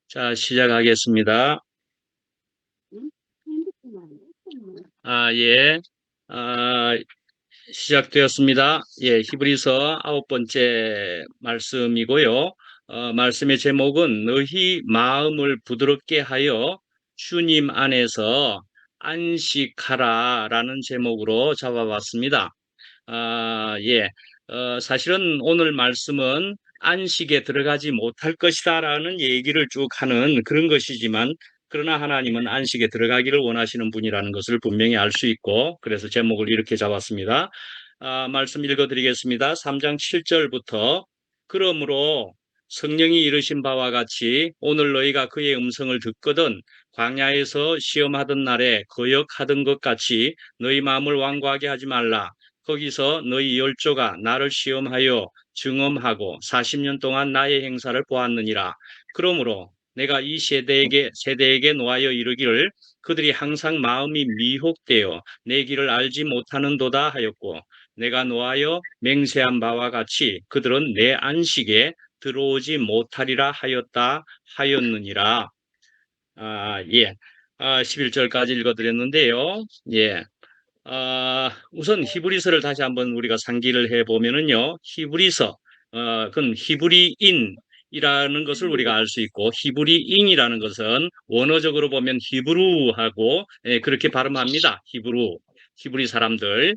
자, 시작하겠습니다. 예. 아, 시작되었습니다. 예, 히브리서 9번째 말씀이고요. 말씀의 제목은 너희 마음을 부드럽게 하여 주님 안에서 안식하라라는 제목으로 잡아봤습니다. 예. 사실은 오늘 말씀은 안식에 들어가지 못할 것이다라는 얘기를 쭉 하는 그런 것이지만, 그러나 하나님은 안식에 들어가기를 원하시는 분이라는 것을 분명히 알 수 있고, 그래서 제목을 이렇게 잡았습니다. 말씀 읽어드리겠습니다. 3장 7절부터 그러므로 성령이 이르신 바와 같이 오늘 너희가 그의 음성을 듣거든 광야에서 시험하던 날에 거역하던 것 같이 너희 마음을 완고하게 하지 말라. 거기서 너희 열조가 나를 시험하여 증언하고 40년 동안 나의 행사를 보았느니라. 그러므로 내가 이 세대에게 노하여 이르기를 그들이 항상 마음이 미혹되어 내 길을 알지 못하는도다 하였고, 내가 노하여 맹세한 바와 같이 그들은 내 안식에 들어오지 못하리라 하였느니라. 예. 11절까지 읽어드렸는데요. 예. 우선 히브리서를 다시 한번 우리가 상기를 해보면은요, 히브리서, 그건 히브리인이라는 것을 우리가 알 수 있고, 히브리인이라는 것은 원어적으로 보면 히브루하고, 그렇게 발음합니다. 히브리 사람들.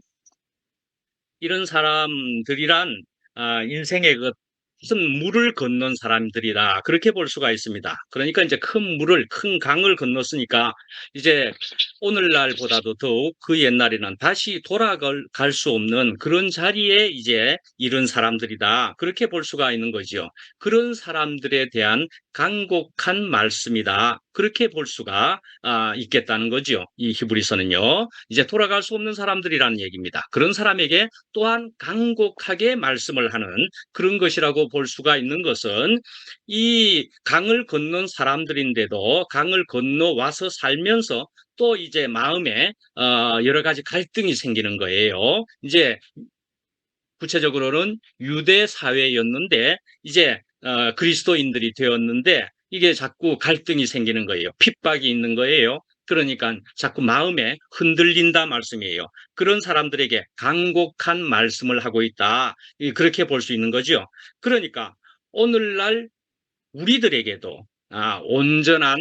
이런 사람들이란 인생의 큰 물을 건넌 사람들이다. 그렇게 볼 수가 있습니다. 그러니까 이제 큰 강을 건넜으니까 이제 오늘날보다도 더욱 그 옛날에는 다시 돌아갈 수 없는 그런 자리에 이제 이른 사람들이다. 그렇게 볼 수가 있는 거죠. 그런 사람들에 대한 간곡한 말씀이다. 그렇게 볼 수가 있겠다는 거죠. 이 히브리서는요. 이제 돌아갈 수 없는 사람들이라는 얘기입니다. 그런 사람에게 또한 간곡하게 말씀을 하는 그런 것이라고 볼 수가 있는 것은, 이 강을 건넌 사람들인데도 강을 건너와서 살면서 또 이제 마음에 여러 가지 갈등이 생기는 거예요. 이제 구체적으로는 유대 사회였는데 이제 그리스도인들이 되었는데 이게 자꾸 갈등이 생기는 거예요. 핍박이 있는 거예요. 그러니까 자꾸 마음에 흔들린다 말씀이에요. 그런 사람들에게 간곡한 말씀을 하고 있다. 그렇게 볼 수 있는 거죠. 그러니까 오늘날 우리들에게도 온전한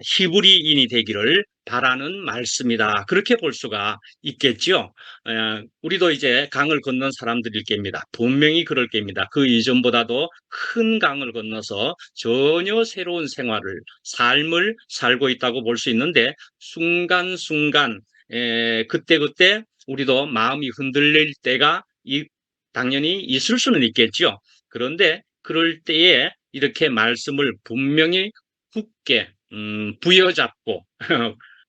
히브리인이 되기를 바라는 말씀이다. 그렇게 볼 수가 있겠죠. 우리도 이제 강을 건넌 사람들일 겁니다. 분명히 그럴 겁니다. 그 이전보다도 큰 강을 건너서 전혀 새로운 삶을 살고 있다고 볼 수 있는데, 순간순간 그때그때 우리도 마음이 흔들릴 때가 당연히 있을 수는 있겠죠. 그런데 그럴 때에 이렇게 말씀을 분명히 굳게 부여잡고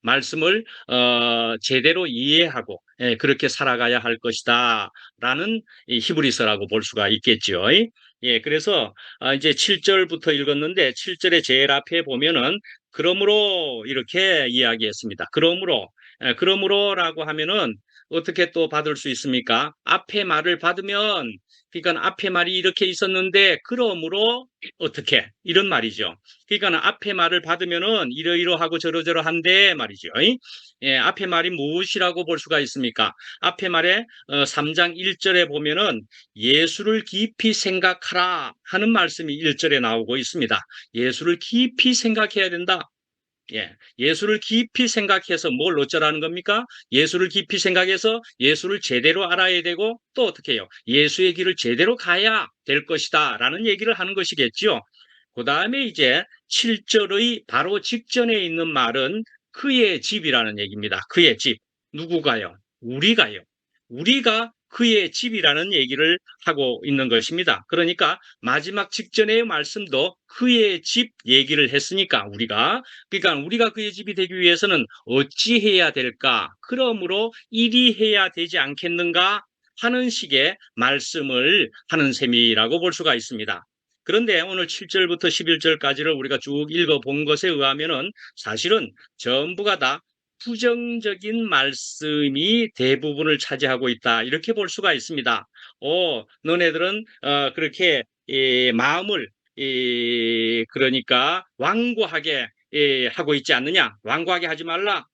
말씀을 제대로 이해하고 그렇게 살아가야 할 것이다 라는 히브리서라고 볼 수가 있겠죠. 예, 그래서 이제 7절부터 읽었는데 7절의 제일 앞에 보면은 그러므로 이렇게 이야기했습니다. 그러므로라고 하면은 어떻게 또 받을 수 있습니까? 앞에 말을 받으면, 그러니까 앞에 말이 이렇게 있었는데 그러므로 어떻게 이런 말이죠. 그러니까 앞에 말을 받으면은 이러이러하고 저러저러한데 말이죠. 예, 앞에 말이 무엇이라고 볼 수가 있습니까? 앞에 말에 3장 1절에 보면은 예수를 깊이 생각하라 하는 말씀이 1절에 나오고 있습니다. 예수를 깊이 생각해야 된다. 예, 예수를 깊이 생각해서 뭘 어쩌라는 겁니까? 예수를 깊이 생각해서 예수를 제대로 알아야 되고, 또 어떻게 해요? 예수의 길을 제대로 가야 될 것이다 라는 얘기를 하는 것이겠죠. 그 다음에 이제 7절의 바로 직전에 있는 말은 그의 집이라는 얘기입니다. 그의 집. 누구가요? 우리가요. 우리가 그의 집이라는 얘기를 하고 있는 것입니다. 그러니까 마지막 직전의 말씀도 그의 집 얘기를 했으니까 그러니까 우리가 그의 집이 되기 위해서는 어찌해야 될까? 그러므로 이리 해야 되지 않겠는가? 하는 식의 말씀을 하는 셈이라고 볼 수가 있습니다. 그런데 오늘 7절부터 11절까지를 우리가 쭉 읽어본 것에 의하면은 사실은 전부가 다 부정적인 말씀이 대부분을 차지하고 있다. 이렇게 볼 수가 있습니다. 너네들은 그렇게 마음을 그러니까 완고하게 하고 있지 않느냐? 완고하게 하지 말라.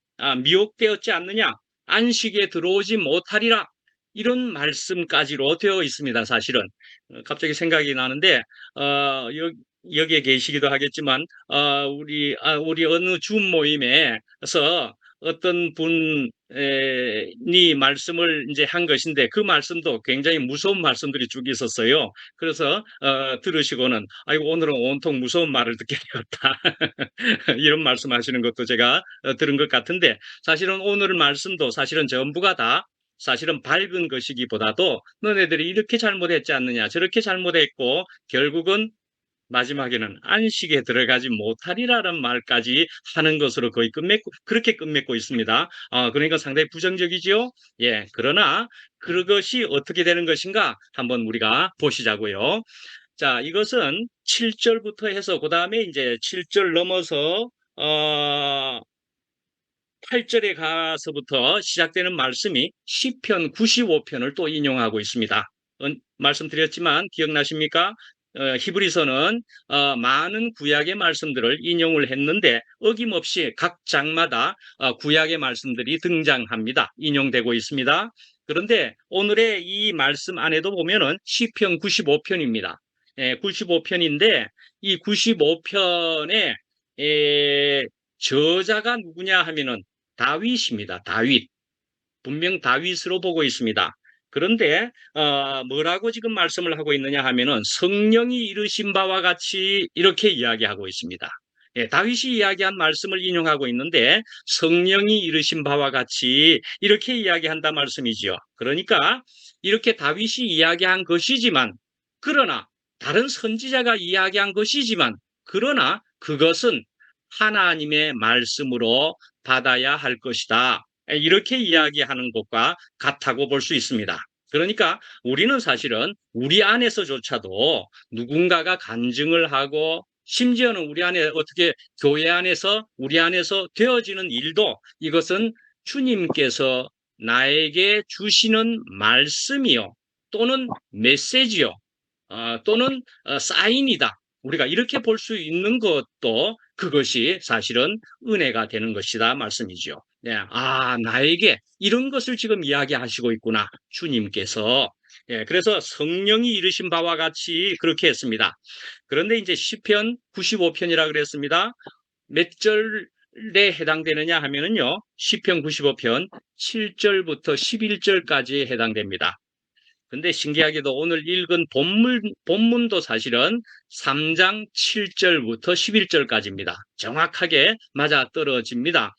미혹되었지 않느냐? 안식에 들어오지 못하리라. 이런 말씀까지로 되어 있습니다. 사실은 갑자기 생각이 나는데 여기에 계시기도 하겠지만 우리 어느 줌 모임에서 어떤 분이 말씀을 이제 한 것인데 그 말씀도 굉장히 무서운 말씀들이 쭉 있었어요. 그래서 들으시고는 아이고 오늘은 온통 무서운 말을 듣게 되었다. 이런 말씀하시는 것도 제가 들은 것 같은데 사실은 오늘 말씀도 사실은 전부가 다 사실은 밝은 것이기보다도 너네들이 이렇게 잘못했지 않느냐 저렇게 잘못했고 결국은 마지막에는 안식에 들어가지 못하리라는 말까지 하는 것으로 거의 그렇게 끝맺고 있습니다. 그러니까 상당히 부정적이지요. 예, 그러나 그것이 어떻게 되는 것인가 한번 우리가 보시자고요. 자, 이것은 7절부터 해서 그 다음에 이제 7절 넘어서 8절에 가서부터 시작되는 말씀이 시편 95편을 또 인용하고 있습니다. 말씀드렸지만 기억나십니까? 히브리서는 많은 구약의 말씀들을 인용을 했는데 어김없이 각 장마다 구약의 말씀들이 등장합니다. 인용되고 있습니다. 그런데 오늘의 이 말씀 안에도 보면은 시편 95편입니다. 95편인데 이 95편의 저자가 누구냐 하면은 다윗입니다. 다윗. 분명 다윗으로 보고 있습니다. 그런데 뭐라고 지금 말씀을 하고 있느냐 하면은 성령이 이르신 바와 같이 이렇게 이야기하고 있습니다. 예, 다윗이 이야기한 말씀을 인용하고 있는데 성령이 이르신 바와 같이 이렇게 이야기한다 말씀이지요. 그러니까 이렇게 다윗이 이야기한 것이지만 그러나 다른 선지자가 이야기한 것이지만 그러나 그것은 하나님의 말씀으로 받아야 할 것이다. 이렇게 이야기하는 것과 같다고 볼 수 있습니다. 그러니까 우리는 사실은 우리 안에서조차도 누군가가 간증을 하고 심지어는 우리 안에 어떻게 교회 안에서 우리 안에서 되어지는 일도 이것은 주님께서 나에게 주시는 말씀이요 또는 메시지요 또는 사인이다. 우리가 이렇게 볼 수 있는 것도 그것이 사실은 은혜가 되는 것이다 말씀이죠. 네, 나에게 이런 것을 지금 이야기하시고 있구나. 주님께서. 예, 그래서 성령이 이르신 바와 같이 그렇게 했습니다. 그런데 이제 시편 95편이라 그랬습니다. 몇 절에 해당되느냐 하면은요. 시편 95편 7절부터 11절까지 해당됩니다. 근데 신기하게도 오늘 읽은 본문도 사실은 3장 7절부터 11절까지입니다. 정확하게 맞아 떨어집니다.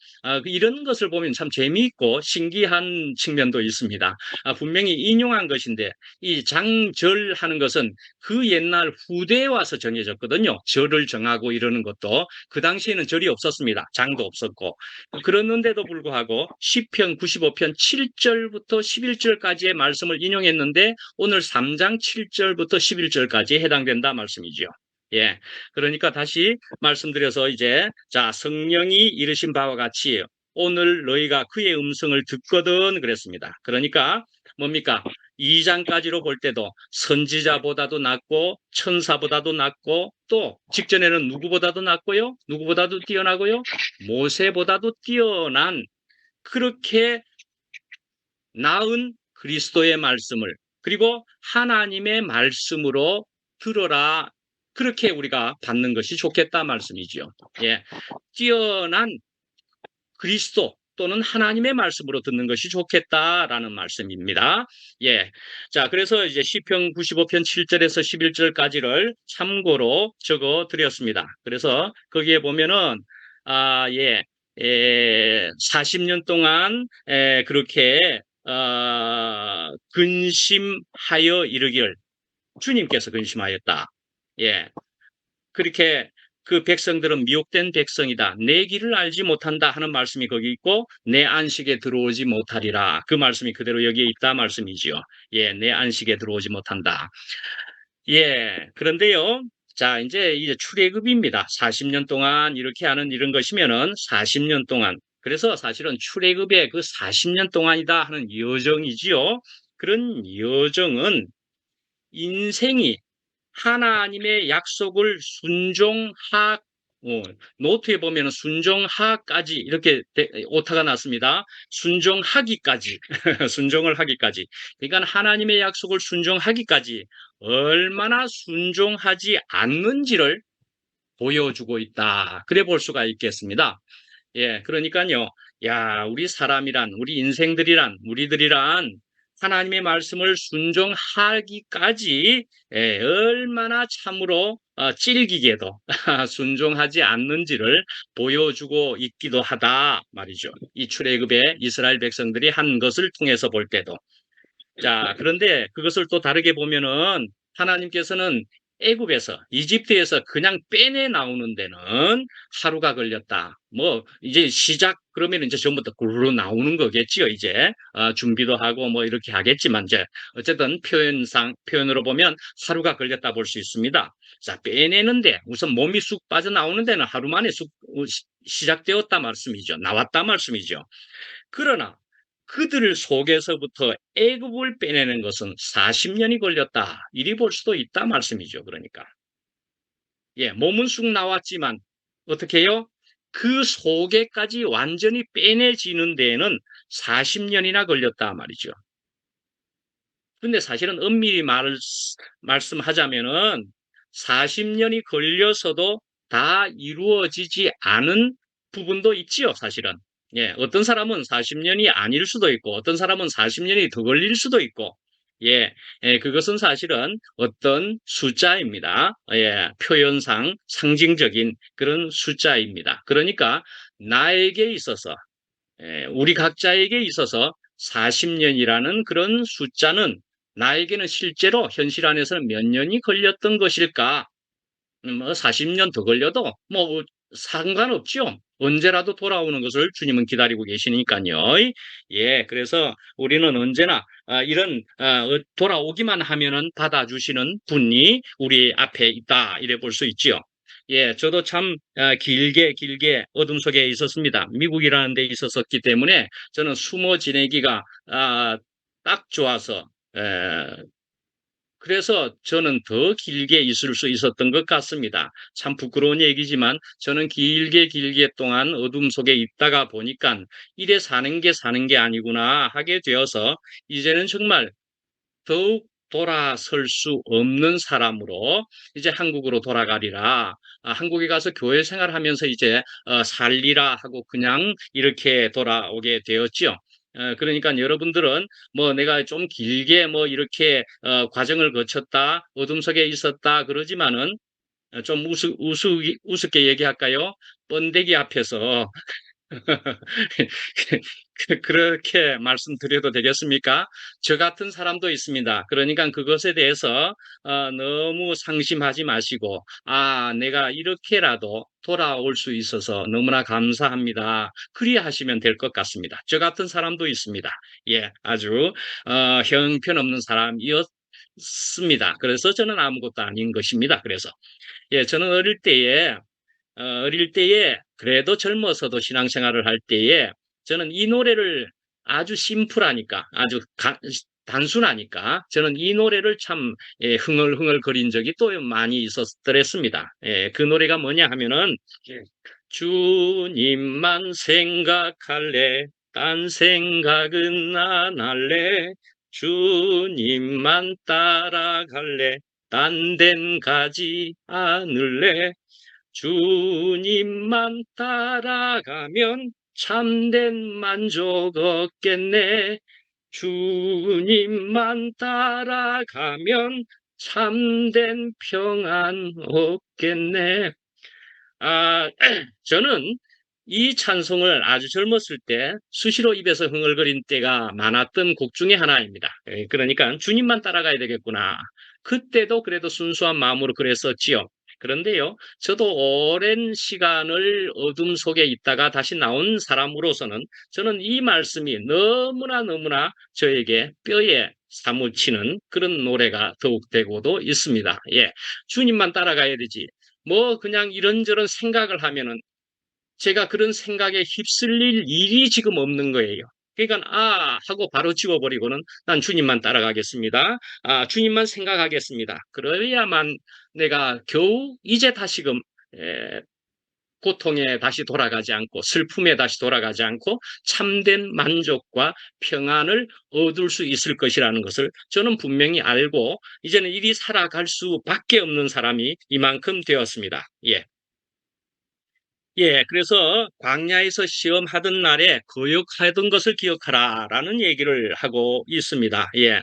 이런 것을 보면 참 재미있고 신기한 측면도 있습니다. 분명히 인용한 것인데 이 장절하는 것은 그 옛날 후대에 와서 정해졌거든요. 절을 정하고 이러는 것도 그 당시에는 절이 없었습니다. 장도 없었고. 그랬는데도 불구하고 시편 95편 7절부터 11절까지의 말씀을 인용했는데 오늘 3장 7절부터 11절까지 해당된다 말씀이죠. 예. 그러니까 다시 말씀드려서 이제 자, 성령이 이르신 바와 같이 오늘 너희가 그의 음성을 듣거든 그랬습니다. 그러니까 뭡니까? 2장까지로 볼 때도 선지자보다도 낫고 천사보다도 낫고 또 직전에는 누구보다도 낫고요. 누구보다도 뛰어나고요. 모세보다도 뛰어난 그렇게 나은 그리스도의 말씀을 그리고 하나님의 말씀으로 들어라. 그렇게 우리가 받는 것이 좋겠다 말씀이죠. 예. 뛰어난 그리스도 또는 하나님의 말씀으로 듣는 것이 좋겠다라는 말씀입니다. 예. 자, 그래서 이제 시편 95편 7절에서 11절까지를 참고로 적어 드렸습니다. 그래서 거기에 보면은 예. 40년 동안 그렇게 근심하여 이르기를 주님께서 근심하였다. 예. 그렇게 그 백성들은 미혹된 백성이다. 내 길을 알지 못한다 하는 말씀이 거기 있고 내 안식에 들어오지 못하리라. 그 말씀이 그대로 여기에 있다 말씀이지요. 예, 내 안식에 들어오지 못한다. 예, 그런데요. 자, 이제 출애굽입니다. 40년 동안 이렇게 하는 이런 것이면은 40년 동안. 그래서 사실은 출애굽의 그 40년 동안이다 하는 여정이지요. 그런 여정은 인생이 하나님의 약속을 노트에 보면 순종하까지 이렇게 오타가 났습니다. 순종하기까지, 순종을 하기까지. 그러니까 하나님의 약속을 순종하기까지 얼마나 순종하지 않는지를 보여주고 있다. 그래 볼 수가 있겠습니다. 예, 그러니까요. 야, 우리 사람이란, 우리 인생들이란, 우리들이란 하나님의 말씀을 순종하기까지 얼마나 참으로 질기게도 순종하지 않는지를 보여주고 있기도 하다 말이죠. 이 출애굽의 이스라엘 백성들이 한 것을 통해서 볼 때도. 자, 그런데 그것을 또 다르게 보면은 하나님께서는 애굽에서, 이집트에서 그냥 빼내 나오는 데는 하루가 걸렸다. 뭐 이제 시작 그러면 이제 전부터 구르르 나오는 거겠지요. 이제 준비도 하고 뭐 이렇게 하겠지만 이제 어쨌든 표현으로 보면 하루가 걸렸다 볼 수 있습니다. 자, 빼내는데 우선 몸이 쑥 빠져나오는 데는 하루 만에 시작되었다 말씀이죠. 나왔다 말씀이죠. 그러나 그들 속에서부터 애굽을 빼내는 것은 40년이 걸렸다. 이리 볼 수도 있다 말씀이죠. 그러니까. 예, 몸은 쑥 나왔지만 어떻게 해요? 그 속에까지 완전히 빼내지는 데에는 40년이나 걸렸다 말이죠. 근데 사실은 엄밀히 말씀하자면은 40년이 걸려서도 다 이루어지지 않은 부분도 있지요, 사실은. 예, 어떤 사람은 40년이 아닐 수도 있고, 어떤 사람은 40년이 더 걸릴 수도 있고, 예, 그것은 사실은 어떤 숫자입니다. 예, 표현상 상징적인 그런 숫자입니다. 그러니까 나에게 있어서, 우리 각자에게 있어서 40년이라는 그런 숫자는 나에게는 실제로 현실 안에서는 몇 년이 걸렸던 것일까? 뭐 40년 더 걸려도 뭐 상관없죠. 언제라도 돌아오는 것을 주님은 기다리고 계시니까요. 예, 그래서 우리는 언제나 이런 돌아오기만 하면은 받아주시는 분이 우리 앞에 있다 이래 볼 수 있지요. 예, 저도 참 길게 어둠 속에 있었습니다. 미국이라는 데 있었기 때문에 저는 숨어 지내기가 딱 좋아서 그래서 저는 더 길게 있을 수 있었던 것 같습니다. 참 부끄러운 얘기지만 저는 길게 동안 어둠 속에 있다가 보니까 이래 사는 게 아니구나 하게 되어서 이제는 정말 더욱 돌아설 수 없는 사람으로 이제 한국으로 돌아가리라. 한국에 가서 교회 생활하면서 이제 살리라 하고 그냥 이렇게 돌아오게 되었죠. 그러니까 여러분들은 뭐 내가 좀 길게 뭐 이렇게 과정을 거쳤다, 어둠 속에 있었다 그러지만은 좀 우습게 얘기할까요? 번데기 앞에서 그렇게 말씀드려도 되겠습니까? 저 같은 사람도 있습니다. 그러니까 그것에 대해서 너무 상심하지 마시고 내가 이렇게라도 돌아올 수 있어서 너무나 감사합니다. 그리하시면 될 것 같습니다. 저 같은 사람도 있습니다. 예, 아주 형편없는 사람이었습니다. 그래서 저는 아무것도 아닌 것입니다. 그래서 예, 저는 어릴 때에 그래도 젊어서도 신앙생활을 할 때에 저는 이 노래를 아주 심플하니까 단순하니까 저는 이 노래를 참 흥얼흥얼거린 적이 또 많이 있었더랬습니다. 그 노래가 뭐냐 하면은 주님만 생각할래 딴 생각은 안 할래 주님만 따라갈래 딴 데는 가지 않을래 주님만 따라가면 참된 만족 얻겠네. 주님만 따라가면 참된 평안 얻겠네. 저는 이 찬송을 아주 젊었을 때 수시로 입에서 흥얼거린 때가 많았던 곡 중에 하나입니다. 그러니까 주님만 따라가야 되겠구나. 그때도 그래도 순수한 마음으로 그랬었지요. 그런데요, 저도 오랜 시간을 어둠 속에 있다가 다시 나온 사람으로서는 저는 이 말씀이 너무나 저에게 뼈에 사무치는 그런 노래가 더욱 되고도 있습니다. 예, 주님만 따라가야 되지. 뭐 그냥 이런저런 생각을 하면은 제가 그런 생각에 휩쓸릴 일이 지금 없는 거예요. 그러니까 하고 바로 지워버리고는 난 주님만 따라가겠습니다. 주님만 생각하겠습니다. 그래야만 내가 겨우 이제 다시금 고통에 다시 돌아가지 않고 슬픔에 다시 돌아가지 않고 참된 만족과 평안을 얻을 수 있을 것이라는 것을 저는 분명히 알고 이제는 이리 살아갈 수밖에 없는 사람이 이만큼 되었습니다. 예. 예, 그래서 광야에서 시험하던 날에 거역하던 것을 기억하라라는 얘기를 하고 있습니다. 예.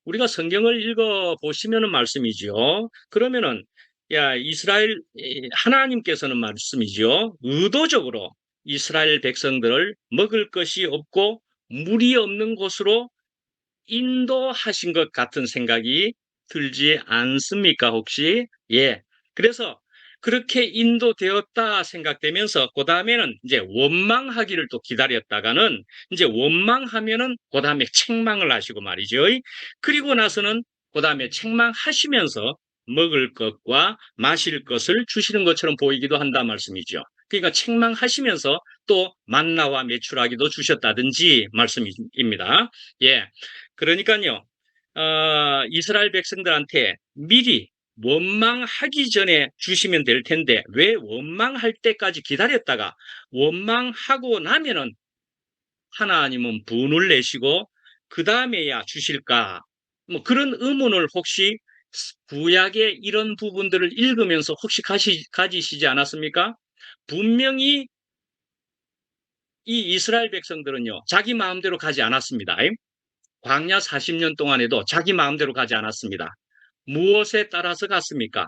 우리가 성경을 읽어 보시면은 말씀이죠. 그러면은 이스라엘 하나님께서는 말씀이죠. 의도적으로 이스라엘 백성들을 먹을 것이 없고 물이 없는 곳으로 인도하신 것 같은 생각이 들지 않습니까, 혹시? 예. 그래서 그렇게 인도되었다 생각되면서 그 다음에는 이제 원망하기를 또 기다렸다가는 이제 원망하면은 그 다음에 책망을 하시고 말이죠. 그리고 나서는 그 다음에 책망하시면서 먹을 것과 마실 것을 주시는 것처럼 보이기도 한다 말씀이죠. 그러니까 책망하시면서 또 만나와 메추라기도 주셨다든지 말씀입니다. 예. 그러니까요, 이스라엘 백성들한테 미리 원망하기 전에 주시면 될 텐데 왜 원망할 때까지 기다렸다가 원망하고 나면은 하나님은 분을 내시고 그 다음에야 주실까? 뭐 그런 의문을 혹시 구약의 이런 부분들을 읽으면서 혹시 가지시지 않았습니까? 분명히 이 이스라엘 백성들은요, 자기 마음대로 가지 않았습니다. 광야 40년 동안에도 자기 마음대로 가지 않았습니다. 무엇에 따라서 갔습니까?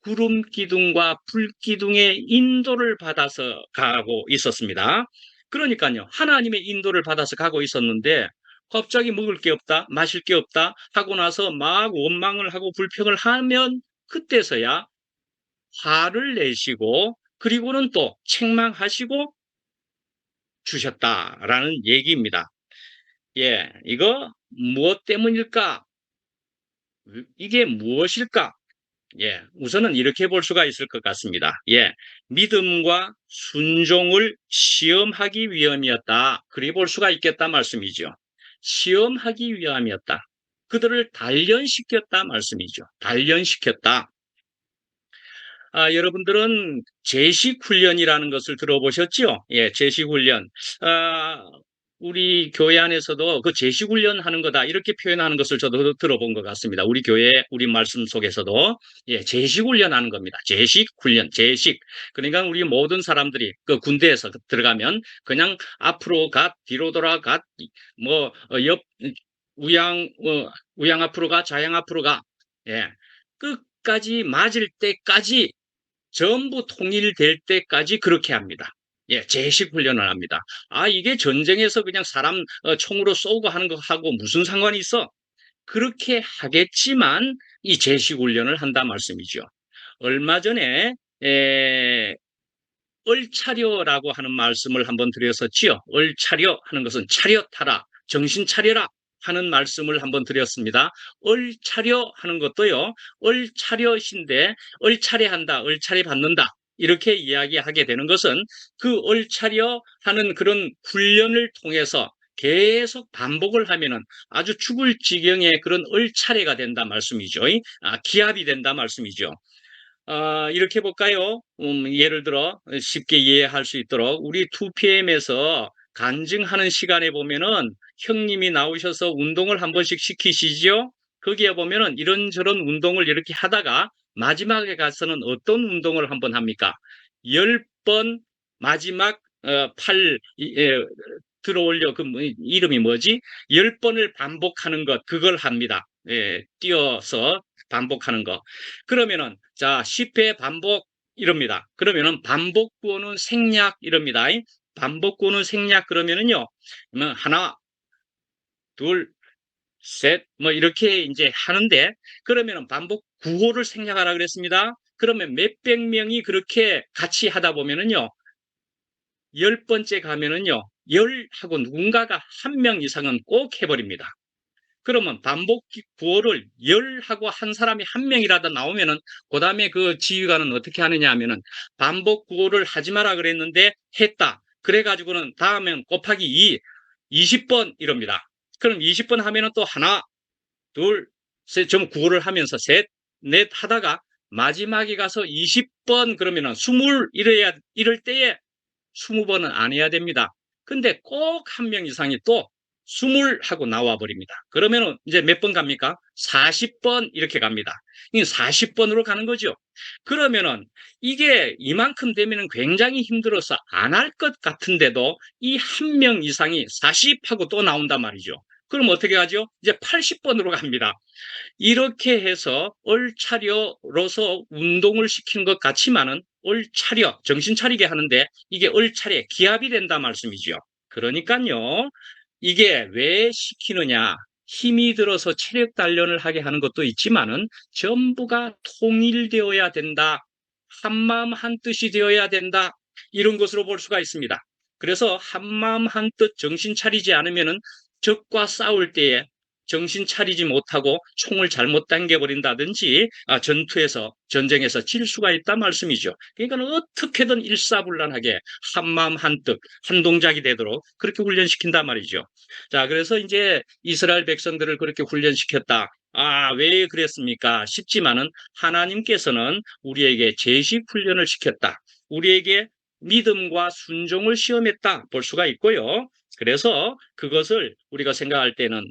구름 기둥과 불 기둥의 인도를 받아서 가고 있었습니다. 그러니까요, 하나님의 인도를 받아서 가고 있었는데 갑자기 먹을 게 없다, 마실 게 없다 하고 나서 막 원망을 하고 불평을 하면 그때서야 화를 내시고 그리고는 또 책망하시고 주셨다라는 얘기입니다. 예, 이거 무엇 때문일까? 이게 무엇일까? 예, 우선은 이렇게 볼 수가 있을 것 같습니다. 예, 믿음과 순종을 시험하기 위함이었다. 그리 볼 수가 있겠다 말씀이죠. 시험하기 위함이었다. 그들을 단련시켰다 말씀이죠. 단련시켰다. 여러분들은 제식훈련이라는 것을 들어보셨죠? 예, 제식훈련. 아, 우리 교회 안에서도 그 제식훈련 하는 거다 이렇게 표현하는 것을 저도 들어본 것 같습니다. 우리 교회 우리 말씀 속에서도 예, 제식훈련 하는 겁니다. 제식훈련, 제식. 그러니까 우리 모든 사람들이 그 군대에서 들어가면 그냥 앞으로 가, 뒤로 돌아가, 옆 우양 앞으로 가, 좌양 앞으로 가. 예, 끝까지 맞을 때까지 전부 통일될 때까지 그렇게 합니다. 예, 제식 훈련을 합니다. 이게 전쟁에서 그냥 사람 총으로 쏘고 하는 거하고 무슨 상관이 있어? 그렇게 하겠지만 이 제식 훈련을 한다 말씀이죠. 얼마 전에 얼차려라고 하는 말씀을 한번 드렸었지요. 얼차려 하는 것은 차렷하라, 정신 차려라 하는 말씀을 한번 드렸습니다. 얼차려 하는 것도요. 얼차려신데 얼차례한다, 얼차례 받는다. 이렇게 이야기하게 되는 것은 그 얼차려 하는 그런 훈련을 통해서 계속 반복을 하면은 아주 죽을 지경의 그런 얼차례가 된다 말씀이죠. 기합이 된다 말씀이죠. 이렇게 볼까요? 예를 들어 쉽게 이해할 수 있도록 우리 2PM에서 간증하는 시간에 보면은 형님이 나오셔서 운동을 한 번씩 시키시죠? 거기에 보면은 이런저런 운동을 이렇게 하다가 마지막에 가서는 어떤 운동을 한번 합니까? 10번 마지막 팔 들어올려 이름이 뭐지? 10번을 반복하는 것 그걸 합니다. 예, 뛰어서 반복하는 거. 그러면은 자 10회 반복 이럽니다. 그러면은 반복 구호는 생략 이럽니다. 반복 구호는 생략 그러면은요. 하나, 둘, 셋, 뭐 이렇게 이제 하는데 그러면은 반복 구호를 생략하라 그랬습니다. 그러면 몇백 명이 그렇게 같이 하다 보면은요. 10번째 가면은요. 열하고 누군가가 한 명 이상은 꼭 해버립니다. 그러면 반복 구호를 열하고 한 사람이 한 명이라도 나오면은 그 다음에 그 지휘관은 어떻게 하느냐 하면은 반복 구호를 하지 마라 그랬는데 했다. 그래가지고는 다음엔 곱하기 2 20번 이럽니다. 그럼 20번 하면은 또 하나, 둘, 셋, 좀 구호를 하면서 셋, 넷 하다가 마지막에 가서 20번 그러면은 20 이럴 때에 20번은 안 해야 됩니다. 근데 꼭 한 명 이상이 또 20 하고 나와 버립니다. 그러면은 이제 몇 번 갑니까? 40번 이렇게 갑니다. 이 40번으로 가는 거죠. 그러면은 이게 이만큼 되면은 굉장히 힘들어서 안 할 것 같은데도 이 한 명 이상이 40 하고 또 나온단 말이죠. 그럼 어떻게 하죠? 이제 80번으로 갑니다. 이렇게 해서 얼차려로서 운동을 시키는 것 같지만은 얼차려, 정신 차리게 하는데 이게 얼차려, 기합이 된다 말씀이죠. 그러니까요, 이게 왜 시키느냐? 힘이 들어서 체력 단련을 하게 하는 것도 있지만은 전부가 통일되어야 된다. 한마음 한뜻이 되어야 된다. 이런 것으로 볼 수가 있습니다. 그래서 한마음 한뜻 정신 차리지 않으면은 적과 싸울 때에 정신 차리지 못하고 총을 잘못 당겨버린다든지 전쟁에서 질 수가 있단 말씀이죠. 그러니까 어떻게든 일사불란하게 한마음 한뜻 한 동작이 되도록 그렇게 훈련시킨단 말이죠. 자, 그래서 이제 이스라엘 백성들을 그렇게 훈련시켰다. 왜 그랬습니까? 싶지만은 하나님께서는 우리에게 제식 훈련을 시켰다. 우리에게 믿음과 순종을 시험했다 볼 수가 있고요. 그래서 그것을 우리가 생각할 때는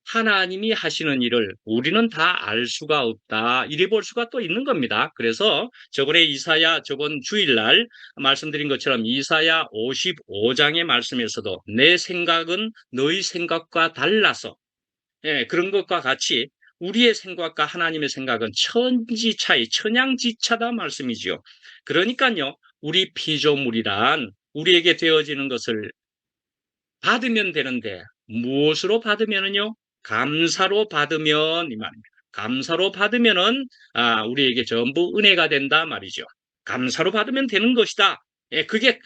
하나님이 하시는 일을 우리는 다 알 수가 없다. 이래 볼 수가 또 있는 겁니다. 그래서 저번 주일날 말씀드린 것처럼 이사야 55장의 말씀에서도 내 생각은 너희 생각과 달라서 그런 것과 같이 우리의 생각과 하나님의 생각은 천지 차이, 천양지차다 말씀이죠. 그러니까요, 우리 피조물이란 우리에게 되어지는 것을 받으면 되는데 무엇으로 받으면은요? 감사로 받으면 이 말입니다. 감사로 받으면은 우리에게 전부 은혜가 된다 말이죠. 감사로 받으면 되는 것이다. 그게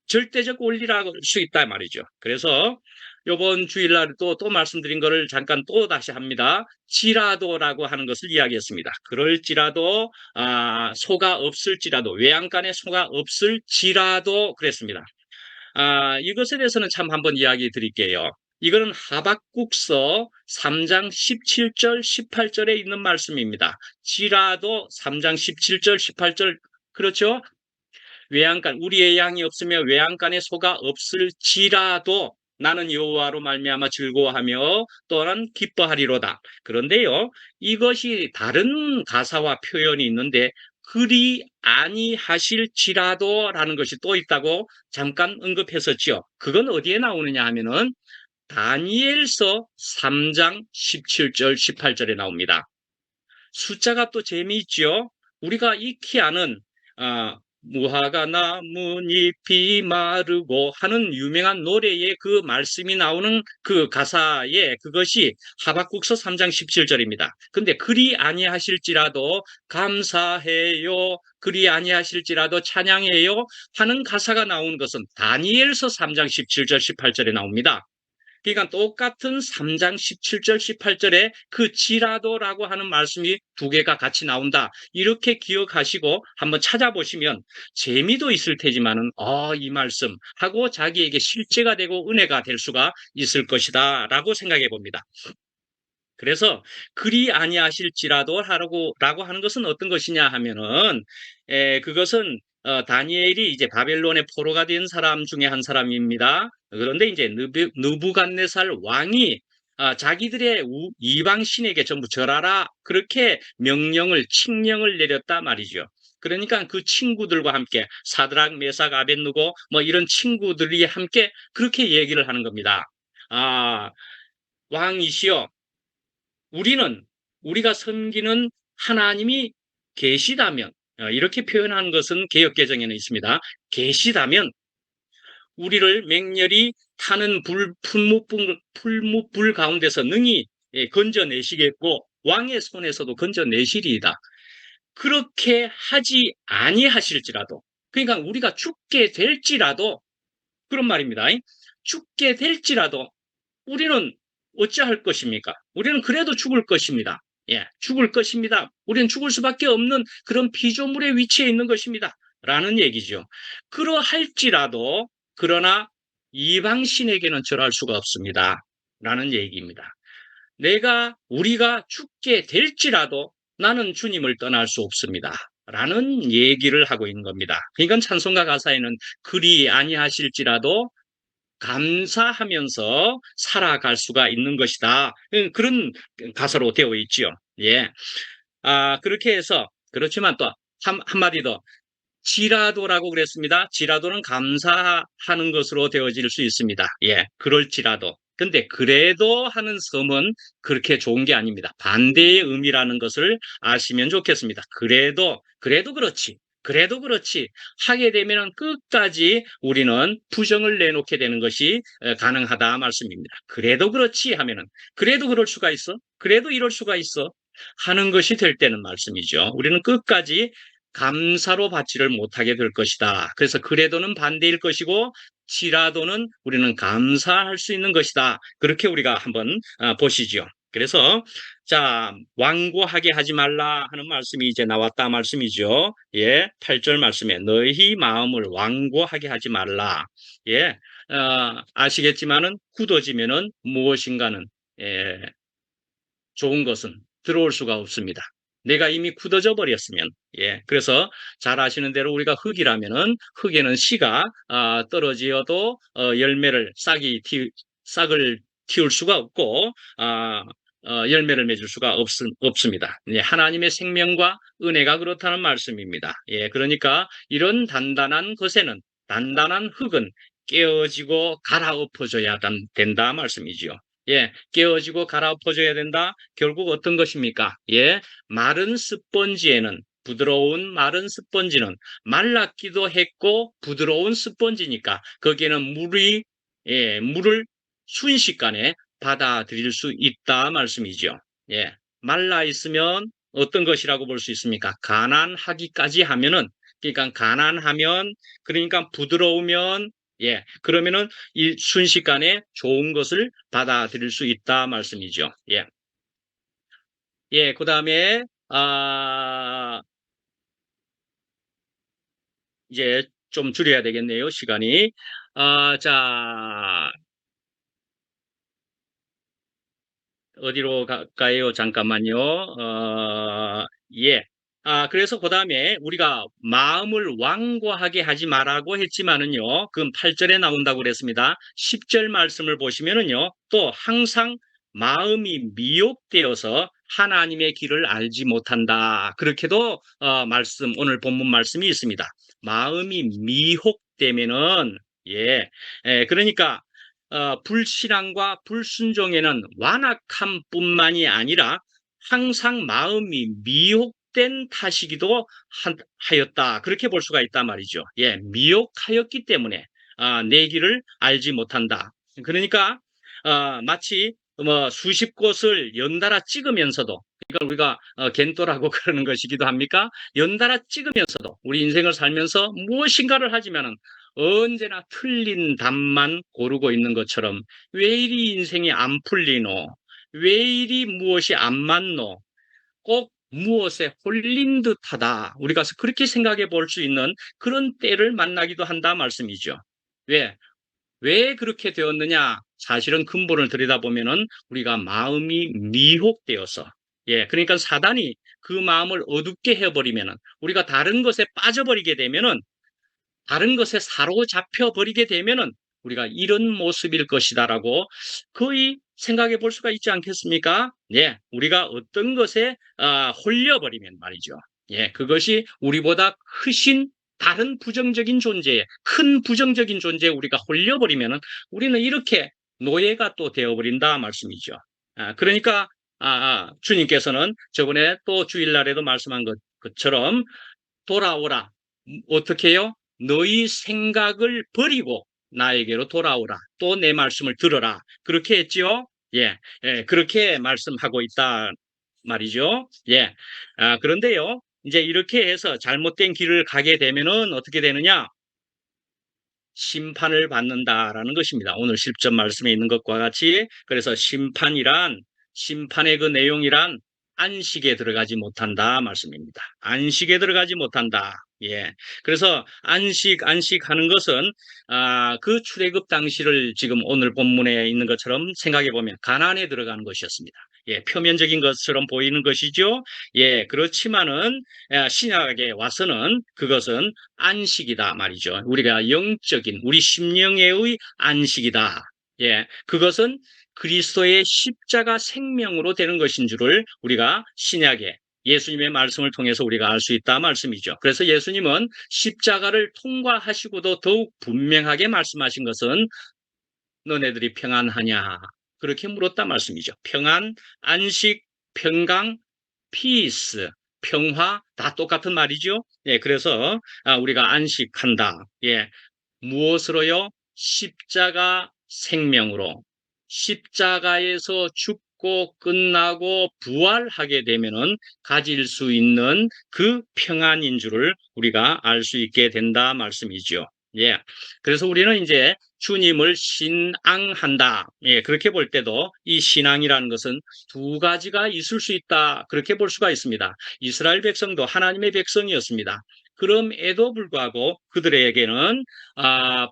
절대적 원리라고 할 수 있다 말이죠. 그래서 이번 주일날 또 말씀드린 거를 잠깐 또 다시 합니다. 지라도라고 하는 것을 이야기했습니다. 그럴지라도 소가 없을지라도 외양간에 소가 없을지라도 그랬습니다. 이것에 대해서는 참 한번 이야기 드릴게요. 이거는 하박국서 3장 17절, 18절에 있는 말씀입니다. 지라도 3장 17절, 18절 그렇죠? 외양간 우리의 양이 없으며 외양간에 소가 없을지라도 나는 여호와로 말미암아 즐거워하며 또한 기뻐하리로다. 그런데요, 이것이 다른 가사와 표현이 있는데 그리 아니하실지라도라는 것이 또 있다고 잠깐 언급했었죠. 그건 어디에 나오느냐 하면은 다니엘서 3장 17절, 18절에 나옵니다. 숫자가 또 재미있죠. 우리가 익히 아는 무화과 나뭇잎이 마르고 하는 유명한 노래의 그 말씀이 나오는 그 가사에 그것이 하박국서 3장 17절입니다. 근데 그리 아니하실지라도 감사해요. 그리 아니하실지라도 찬양해요. 하는 가사가 나오는 것은 다니엘서 3장 17절 18절에 나옵니다. 그러니까 똑같은 3장 17절 18절에 그 지라도라고 하는 말씀이 두 개가 같이 나온다. 이렇게 기억하시고 한번 찾아보시면 재미도 있을 테지만은 이 말씀 하고 자기에게 실제가 되고 은혜가 될 수가 있을 것이다 라고 생각해 봅니다. 그래서 그리 아니하실지라도 라고 하는 것은 어떤 것이냐 하면은 그것은 다니엘이 이제 바벨론의 포로가 된 사람 중에 한 사람입니다. 그런데 이제 느부갓네살 왕이 자기들의 이방 신에게 전부 절하라 그렇게 칙령을 내렸다 말이죠. 그러니까 그 친구들과 함께 사드락, 메삭, 아벳느고 뭐 이런 친구들이 함께 그렇게 얘기를 하는 겁니다. 왕이시여, 우리가 섬기는 하나님이 계시다면 이렇게 표현한 것은 개역개정에는 있습니다. 계시다면 우리를 맹렬히 타는 풀무불 가운데서 능히 건져내시겠고 왕의 손에서도 건져내시리이다. 그렇게 하지 아니하실지라도 그러니까 우리가 죽게 될지라도 그런 말입니다. 죽게 될지라도 우리는 어찌할 것입니까? 우리는 그래도 죽을 것입니다. 죽을 것입니다. 우리는 죽을 수밖에 없는 그런 피조물의 위치에 있는 것입니다. 라는 얘기죠. 그러할지라도 그러나 이방신에게는 절할 수가 없습니다. 라는 얘기입니다. 우리가 죽게 될지라도 나는 주님을 떠날 수 없습니다. 라는 얘기를 하고 있는 겁니다. 그러니까 찬송가 가사에는 그리 아니하실지라도 감사하면서 살아갈 수가 있는 것이다. 그런 가사로 되어 있지요. 예. 그렇게 해서, 그렇지만 또 한마디 더. 지라도라고 그랬습니다. 지라도는 감사하는 것으로 되어질 수 있습니다. 예, 그럴지라도. 근데 그래도 하는 섬은 그렇게 좋은 게 아닙니다. 반대의 의미라는 것을 아시면 좋겠습니다. 그래도 그렇지. 그래도 그렇지. 하게 되면 끝까지 우리는 부정을 내놓게 되는 것이 가능하다 말씀입니다. 그래도 그렇지 하면은, 그래도 그럴 수가 있어? 그래도 이럴 수가 있어? 하는 것이 될 때는 말씀이죠. 우리는 끝까지 감사로 받지를 못하게 될 것이다. 그래서 그래도는 반대일 것이고 지라도는 우리는 감사할 수 있는 것이다. 그렇게 우리가 한번 보시죠. 그래서 자, 완고하게 하지 말라 하는 말씀이 이제 나왔다 말씀이죠. 예, 8절 말씀에 너희 마음을 완고하게 하지 말라. 예, 아시겠지만은 굳어지면은 무엇인가는 예, 좋은 것은 들어올 수가 없습니다. 내가 이미 굳어져 버렸으면, 예. 그래서 잘 아시는 대로 우리가 흙이라면은 흙에는 씨가 떨어지어도 싹을 틔울 수가 없고, 열매를 맺을 수가 없습니다. 예, 하나님의 생명과 은혜가 그렇다는 말씀입니다. 예, 그러니까 이런 단단한 흙은 깨어지고 갈아엎어져야 된다 말씀이지요. 예, 깨어지고 갈아엎어져야 된다. 결국 어떤 것입니까? 예, 부드러운 마른 스펀지는 말랐기도 했고 부드러운 스펀지니까 거기에는 물을 순식간에 받아들일 수 있다 말씀이죠. 예, 말라 있으면 어떤 것이라고 볼 수 있습니까? 가난하기까지 하면은, 그러니까 가난하면, 그러니까 부드러우면, 예, 그러면은 이 순식간에 좋은 것을 받아들일 수 있다 말씀이죠. 예, 예, 그 다음에 이제 좀 줄여야 되겠네요, 시간이. 자, 어디로 갈까요? 잠깐만요. 예. 그래서 그 다음에 우리가 마음을 완고하게 하지 말라고 했지만은요, 그건 8절에 나온다고 그랬습니다. 10절 말씀을 보시면은요, 또 항상 마음이 미혹되어서 하나님의 길을 알지 못한다. 그렇게도 오늘 본문 말씀이 있습니다. 마음이 미혹되면은, 예, 그러니까 불신앙과 불순종에는 완악함뿐만이 아니라 항상 마음이 미혹된 탓이기도 하였다. 그렇게 볼 수가 있단 말이죠. 예, 미혹하였기 때문에 내 길을 알지 못한다. 그러니까 마치 뭐 수십 곳을 연달아 찍으면서도, 그러니까 우리가 겐토라고 그러는 것이기도 합니까? 연달아 찍으면서도 우리 인생을 살면서 무엇인가를 하지만은 언제나 틀린 답만 고르고 있는 것처럼 왜 이리 인생이 안 풀리노? 왜 이리 무엇이 안 맞노? 꼭 무엇에 홀린 듯하다. 우리가 그렇게 생각해 볼 수 있는 그런 때를 만나기도 한다 말씀이죠. 왜? 왜 그렇게 되었느냐? 사실은 근본을 들여다보면은 우리가 마음이 미혹되어서, 예, 그러니까 사단이 그 마음을 어둡게 해버리면은, 우리가 다른 것에 빠져버리게 되면은, 다른 것에 사로잡혀 버리게 되면은 우리가 이런 모습일 것이다라고 거의 생각해 볼 수가 있지 않겠습니까? 예, 우리가 어떤 것에 홀려버리면 말이죠. 예, 그것이 우리보다 크신 다른 부정적인 존재에, 큰 부정적인 존재에 우리가 홀려버리면은 우리는 이렇게 노예가 또 되어버린다 말씀이죠. 그러니까 주님께서는 저번에 또 주일날에도 말씀한 것처럼 돌아오라. 어떻게 해요? 너희 생각을 버리고 나에게로 돌아오라. 또 내 말씀을 들어라. 그렇게 했지요? 예, 예, 그렇게 말씀하고 있다 말이죠. 예. 그런데요, 이제 이렇게 해서 잘못된 길을 가게 되면은 어떻게 되느냐? 심판을 받는다라는 것입니다. 오늘 10절 말씀에 있는 것과 같이, 그래서 심판의 그 내용이란 안식에 들어가지 못한다 말씀입니다. 안식에 들어가지 못한다. 예. 그래서 안식하는 것은 그 출애굽 당시를 지금 오늘 본문에 있는 것처럼 생각해 보면 가나안에 들어가는 것이었습니다. 예, 표면적인 것처럼 보이는 것이죠. 예, 그렇지만은 신약에 와서는 그것은 안식이다 말이죠. 우리가 영적인 우리 심령의 안식이다. 예, 그것은 그리스도의 십자가 생명으로 되는 것인 줄을 우리가 신약에 예수님의 말씀을 통해서 우리가 알 수 있다 말씀이죠. 그래서 예수님은 십자가를 통과하시고도 더욱 분명하게 말씀하신 것은 너네들이 평안하냐? 그렇게 물었다 말씀이죠. 평안, 안식, 평강, 피스, 평화 다 똑같은 말이죠. 예, 그래서 우리가 안식한다. 예, 무엇으로요? 십자가 생명으로. 십자가에서 죽고 끝나고 부활하게 되면은 가질 수 있는 그 평안인 줄을 우리가 알 수 있게 된다 말씀이죠. 예. 그래서 우리는 이제 주님을 신앙한다. 예, 그렇게 볼 때도 이 신앙이라는 것은 두 가지가 있을 수 있다. 그렇게 볼 수가 있습니다. 이스라엘 백성도 하나님의 백성이었습니다. 그럼에도 불구하고 그들에게는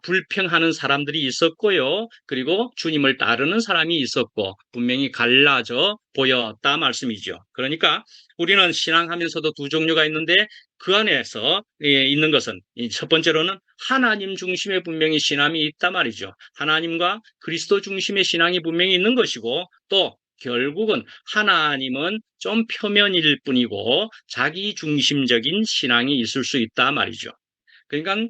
불평하는 사람들이 있었고요. 그리고 주님을 따르는 사람이 있었고 분명히 갈라져 보였다 말씀이죠. 그러니까 우리는 신앙하면서도 두 종류가 있는데 그 안에서 있는 것은 첫 번째로는 하나님 중심의 분명히 신앙이 있다 말이죠. 하나님과 그리스도 중심의 신앙이 분명히 있는 것이고 또 결국은 하나님은 좀 표면일 뿐이고 자기 중심적인 신앙이 있을 수 있다 말이죠. 그러니까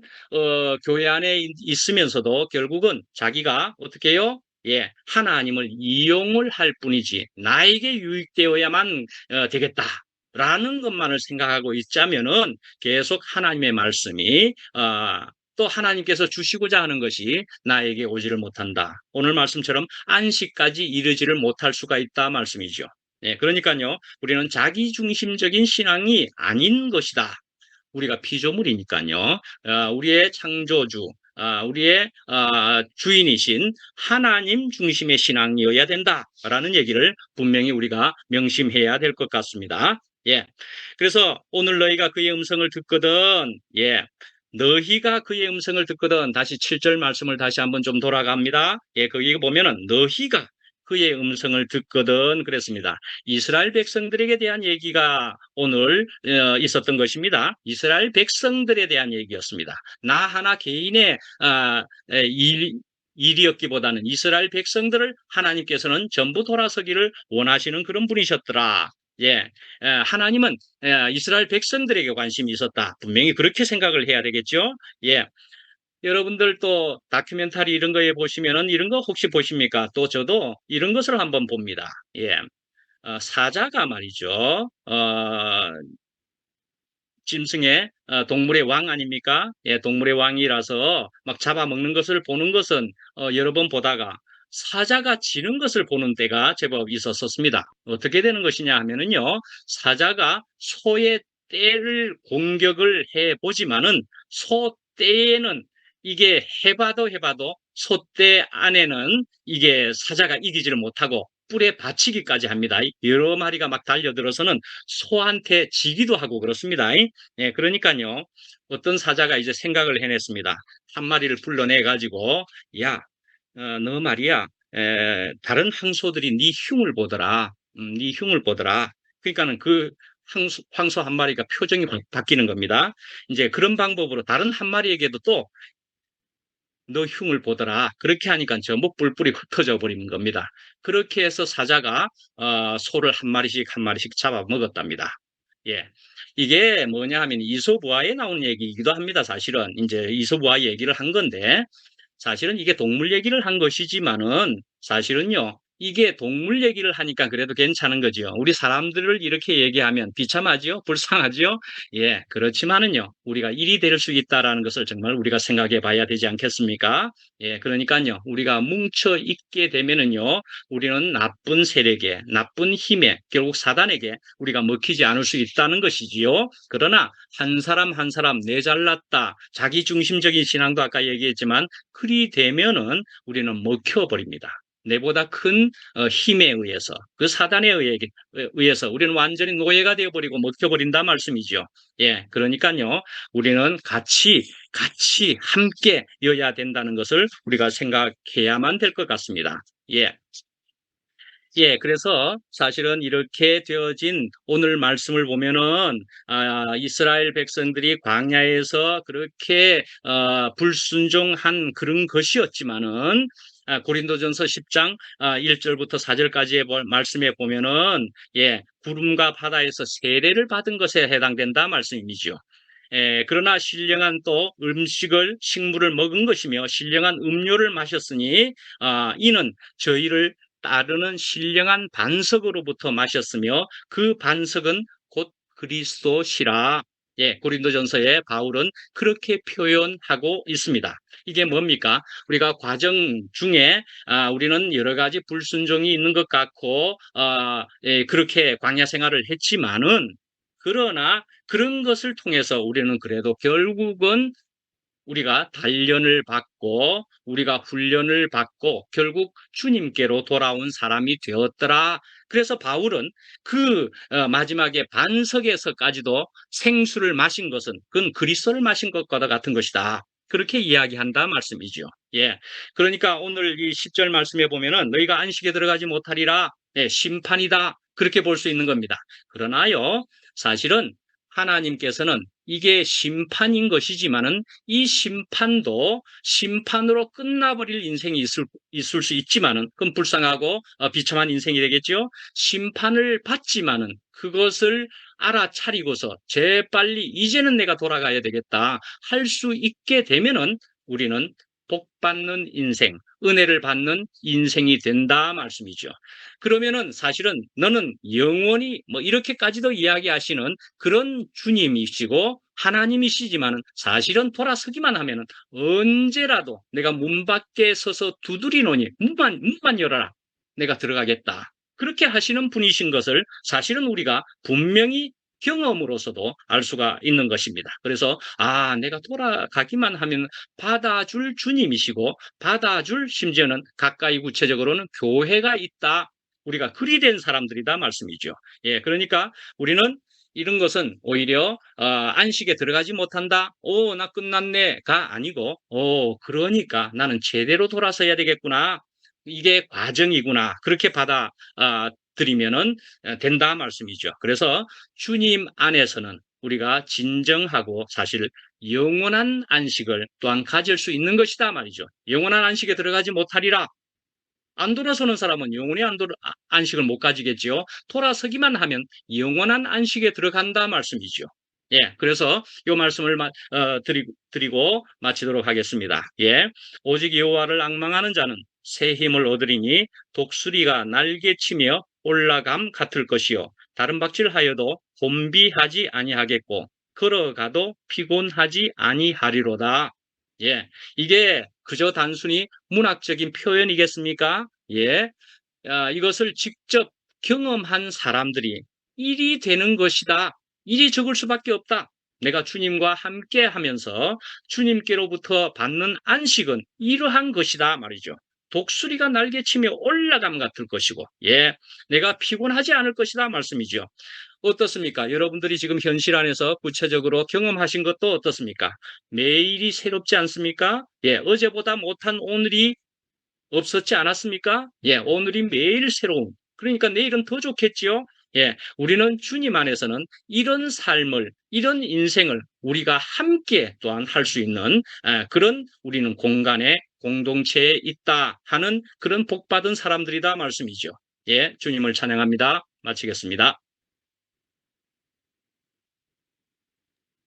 교회 안에 있으면서도 결국은 자기가 어떻게 해요? 예, 하나님을 이용을 할 뿐이지 나에게 유익되어야만 되겠다라는 것만을 생각하고 있자면은 계속 하나님의 말씀이 또 하나님께서 주시고자 하는 것이 나에게 오지를 못한다. 오늘 말씀처럼 안식까지 이르지를 못할 수가 있다 말씀이죠. 예, 그러니까요, 우리는 자기중심적인 신앙이 아닌 것이다. 우리가 피조물이니까요. 우리의 창조주, 우리의 주인이신 하나님 중심의 신앙이어야 된다라는 얘기를 분명히 우리가 명심해야 될 것 같습니다. 예. 그래서 오늘 너희가 그의 음성을 듣거든, 예. 너희가 그의 음성을 듣거든, 다시 7절 말씀을 다시 한번 좀 돌아갑니다. 예, 거기 보면은 너희가 그의 음성을 듣거든 그랬습니다. 이스라엘 백성들에게 대한 얘기가 오늘 있었던 것입니다. 이스라엘 백성들에 대한 얘기였습니다. 나 하나 개인의 일이었기보다는 이스라엘 백성들을 하나님께서는 전부 돌아서기를 원하시는 그런 분이셨더라. 예, 하나님은 이스라엘 백성들에게 관심이 있었다. 분명히 그렇게 생각을 해야 되겠죠. 예, 여러분들 또 다큐멘터리 이런 거에 보시면은 이런 거 혹시 보십니까? 또 저도 이런 것을 한번 봅니다. 예. 사자가 말이죠. 짐승의 동물의 왕 아닙니까? 예, 동물의 왕이라서 막 잡아먹는 것을 보는 것은 여러 번 보다가 사자가 지는 것을 보는 때가 제법 있었습니다. 어떻게 되는 것이냐 하면은요, 사자가 소의 떼를 공격을 해보지만은 소 떼에는 이게 해봐도 소떼 안에는 이게 사자가 이기지를 못하고 뿔에 받치기까지 합니다. 여러 마리가 막 달려들어서는 소한테 지기도 하고 그렇습니다. 예, 그러니까요. 어떤 사자가 이제 생각을 해냈습니다. 한 마리를 불러내 가지고 야, 너 말이야. 다른 황소들이 네 흉을 보더라. 네 흉을 보더라. 그러니까는 그 황소 한 마리가 표정이 바뀌는 겁니다. 이제 그런 방법으로 다른 한 마리에게도 또 너 흉을 보더라. 그렇게 하니까 전부 뿔뿔이 흩어져 버리는 겁니다. 그렇게 해서 사자가 소를 한 마리씩 잡아 먹었답니다. 예. 이게 뭐냐 하면 이솝우화에 나오는 얘기이기도 합니다. 사실은 이제 이솝우화 얘기를 한 건데 사실은 이게 동물 얘기를 한 것이지만은 사실은요. 이게 동물 얘기를 하니까 그래도 괜찮은 거죠. 우리 사람들을 이렇게 얘기하면 비참하지요? 불쌍하지요? 예, 그렇지만은요. 우리가 일이 될 수 있다라는 것을 정말 우리가 생각해 봐야 되지 않겠습니까? 예, 그러니까요. 우리가 뭉쳐 있게 되면은요. 우리는 나쁜 세력에, 나쁜 힘에, 결국 사단에게 우리가 먹히지 않을 수 있다는 것이지요. 그러나 한 사람 한 사람 내 잘났다. 자기 중심적인 신앙도 아까 얘기했지만 그리 되면은 우리는 먹혀버립니다. 내보다 큰 힘에 의해서, 그 사단에 의해서 우리는 완전히 노예가 되어버리고 먹혀버린다 말씀이죠. 예, 그러니까요, 우리는 같이 함께여야 된다는 것을 우리가 생각해야만 될 것 같습니다. 예. 예, 그래서 사실은 이렇게 되어진 오늘 말씀을 보면은 이스라엘 백성들이 광야에서 그렇게 불순종한 그런 것이었지만은 고린도전서 10장 1절부터 4절까지의 말씀에 보면은 구름과 바다에서 세례를 받은 것에 해당된다 말씀이죠. 그러나 신령한 또 식물을 먹은 것이며 신령한 음료를 마셨으니 이는 저희를 따르는 신령한 반석으로부터 마셨으며 그 반석은 곧 그리스도시라. 예, 고린도전서에 바울은 그렇게 표현하고 있습니다. 이게 뭡니까? 우리가 과정 중에 우리는 여러 가지 불순종이 있는 것 같고 그렇게 광야 생활을 했지만은 그러나 그런 것을 통해서 우리는 그래도 결국은 우리가 단련을 받고 우리가 훈련을 받고 결국 주님께로 돌아온 사람이 되었더라. 그래서 바울은 그 마지막에 반석에서까지도 생수를 마신 것은 그건 그리스도를 마신 것과 같은 것이다. 그렇게 이야기한다 말씀이죠. 예. 그러니까 오늘 이 10절 말씀에 보면은 너희가 안식에 들어가지 못하리라. 심판이다. 그렇게 볼 수 있는 겁니다. 그러나요, 사실은 하나님께서는 이게 심판인 것이지만은 이 심판도 심판으로 끝나버릴 인생이 있을 수 있지만은 그건 불쌍하고 비참한 인생이 되겠죠. 심판을 받지만은 그것을 알아차리고서 재빨리 이제는 내가 돌아가야 되겠다 할 수 있게 되면은 우리는 복 받는 인생, 은혜를 받는 인생이 된다 말씀이죠. 그러면은 사실은 너는 영원히 뭐 이렇게까지도 이야기하시는 그런 주님이시고 하나님이시지만은 사실은 돌아서기만 하면은 언제라도 내가 문 밖에 서서 두드리노니 문만 열어라. 내가 들어가겠다. 그렇게 하시는 분이신 것을 사실은 우리가 분명히 경험으로서도 알 수가 있는 것입니다. 그래서 내가 돌아가기만 하면 받아줄 주님이시고 받아줄 심지어는 가까이 구체적으로는 교회가 있다. 우리가 그리 된 사람들이다 말씀이죠. 예, 그러니까 우리는 이런 것은 오히려 안식에 들어가지 못한다. 나 끝났네가 아니고 그러니까 나는 제대로 돌아서야 되겠구나. 이게 과정이구나. 그렇게 받아들이면은 된다 말씀이죠. 그래서 주님 안에서는 우리가 진정하고 사실 영원한 안식을 또한 가질 수 있는 것이다 말이죠. 영원한 안식에 들어가지 못하리라. 안 돌아서는 사람은 영원히 안식을 못 가지겠지요. 돌아서기만 하면 영원한 안식에 들어간다 말씀이죠. 예, 그래서 이 말씀을 드리고 마치도록 하겠습니다. 예, 오직 여호와를 앙망하는 자는 새 힘을 얻으리니 독수리가 날개치며 올라감 같을 것이요 다른 박질하여도 곤비하지 아니하겠고 걸어가도 피곤하지 아니하리로다. 예, 이게 그저 단순히 문학적인 표현이겠습니까? 예, 이것을 직접 경험한 사람들이 일이 되는 것이다. 일이 적을 수밖에 없다. 내가 주님과 함께 하면서 주님께로부터 받는 안식은 이러한 것이다 말이죠. 독수리가 날개치며 올라감 같을 것이고, 내가 피곤하지 않을 것이다 말씀이죠. 어떻습니까? 여러분들이 지금 현실 안에서 구체적으로 경험하신 것도 어떻습니까? 매일이 새롭지 않습니까? 어제보다 못한 오늘이 없었지 않았습니까? 오늘이 매일 새로운. 그러니까 내일은 더 좋겠지요? 우리는 주님 안에서는 이런 삶을, 이런 인생을 우리가 함께 또한 할 수 있는 그런 우리는 공간에 공동체에 있다 하는 그런 복받은 사람들이다 말씀이죠. 주님을 찬양합니다. 마치겠습니다.